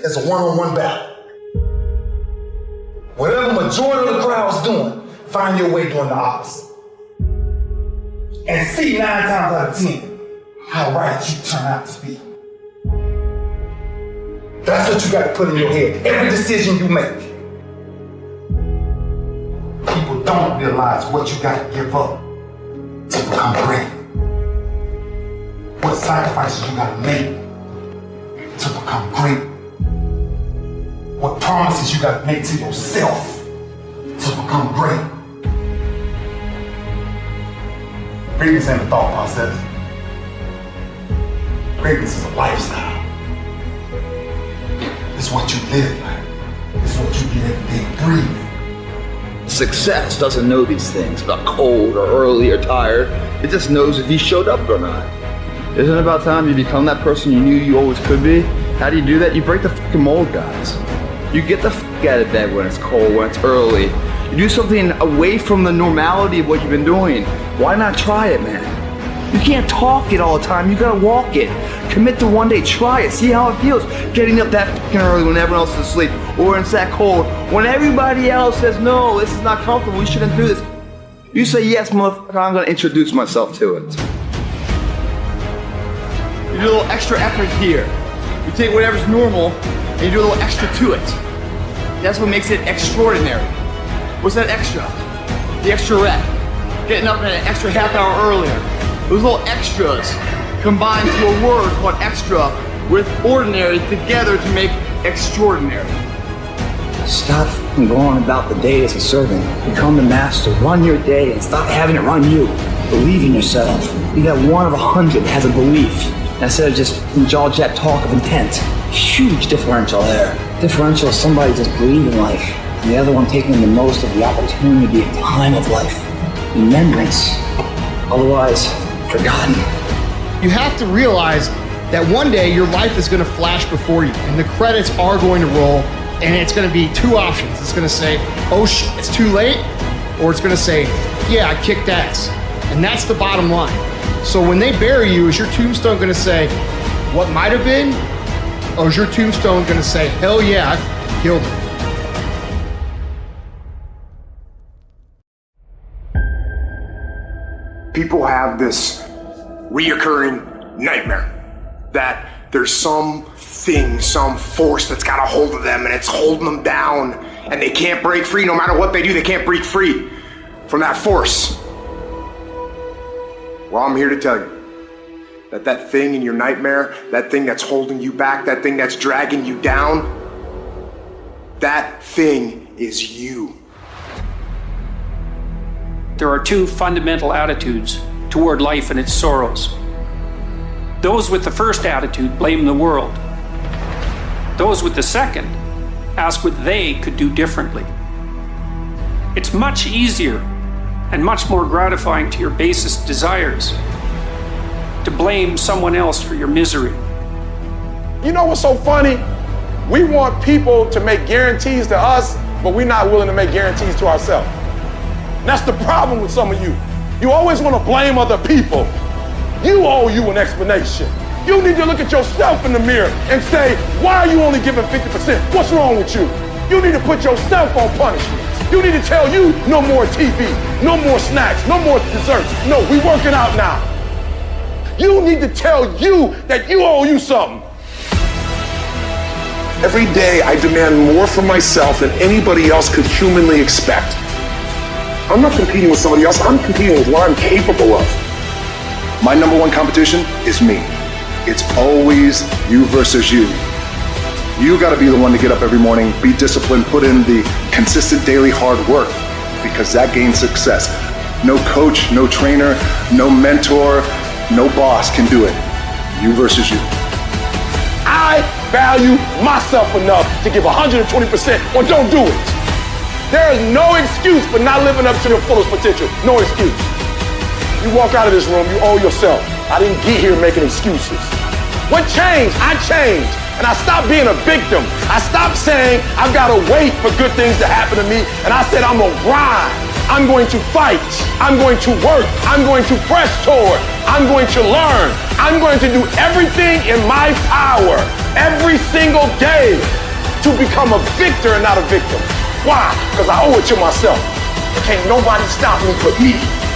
as a one-on-one battle. Whatever majority of the crowd's doing, find your way doing the opposite. And see 9 times out of 10 how right you turn out to be. That's what you got to put in your head. Every decision you make. People don't realize what you got to give up to become great. What sacrifices you got to make to become great. What promises you got to make to yourself to become great. Greatness ain't a thought process. Greatness is a lifestyle. It's what you live by. It's what you get every day and breathe. Success doesn't know these things about cold or early or tired. It just knows if you showed up or not. Isn't it about time you become that person you knew you always could be? How do you do that? You break the fucking mold, guys. You get the fuck out of bed when it's cold, when it's early. You do something away from the normality of what you've been doing. Why not try it, man? You can't talk it all the time, you gotta walk it. Commit to one day, try it, see how it feels. Getting up that fucking early when everyone else is asleep, or when it's that cold, when everybody else says, no, this is not comfortable, we shouldn't do this. You say, yes, motherfucker, I'm gonna introduce myself to it. You do a little extra effort here. You take whatever's normal, and you do a little extra to it. That's what makes it extraordinary. What's that extra? The extra rep. Getting up an extra half hour earlier. Those little extras combine to a word called extra with ordinary together to make extraordinary. Stop going about the day as a servant. Become the master. Run your day and stop having it run you. Believe in yourself. Be that one of 100 that has a belief instead of just jaw-jab talk of intent. Huge differential there. Differential is somebody just believing life and the other one taking the most of the opportunity of time of life. Remembrance. Otherwise, forgotten. You have to realize that one day your life is going to flash before you and the credits are going to roll, and it's going to be 2 options. It's going to say, oh shit, it's too late, or it's going to say, yeah, I kicked ass. And that's the bottom line. So when they bury you, is your tombstone going to say, what might have been? Or is your tombstone going to say, hell yeah, I killed it? People have this reoccurring nightmare that there's something, some force that's got a hold of them and it's holding them down and they can't break free. No matter what they do, they can't break free from that force. Well, I'm here to tell you that that thing in your nightmare, that thing that's holding you back, that thing that's dragging you down, that thing is you. There are 2 fundamental attitudes toward life and its sorrows. Those with the first attitude blame the world. Those with the second ask what they could do differently. It's much easier and much more gratifying to your basest desires to blame someone else for your misery. You know what's so funny? We want people to make guarantees to us, but we're not willing to make guarantees to ourselves. That's the problem with some of you. You always want to blame other people. You owe you an explanation. You need to look at yourself in the mirror and say, why are you only giving 50%? What's wrong with you? You need to put yourself on punishment. You need to tell you no more TV, no more snacks, no more desserts. No, we working out now. You need to tell you that you owe you something. Every day I demand more from myself than anybody else could humanly expect. I'm not competing with somebody else, I'm competing with what I'm capable of. My number 1 competition is me. It's always you versus you. You gotta be the one to get up every morning, be disciplined, put in the consistent daily hard work, because that gains success. No coach, no trainer, no mentor, no boss can do it. You versus you. I value myself enough to give 120% or don't do it. There is no excuse for not living up to your fullest potential. No excuse. You walk out of this room, you owe yourself. I didn't get here making excuses. What changed? I changed. And I stopped being a victim. I stopped saying I've got to wait for good things to happen to me. And I said I'm going to grind. I'm going to fight. I'm going to work. I'm going to press toward. I'm going to learn. I'm going to do everything in my power every single day to become a victor and not a victim. Why? Because I owe it to myself. Can't nobody stop me but me.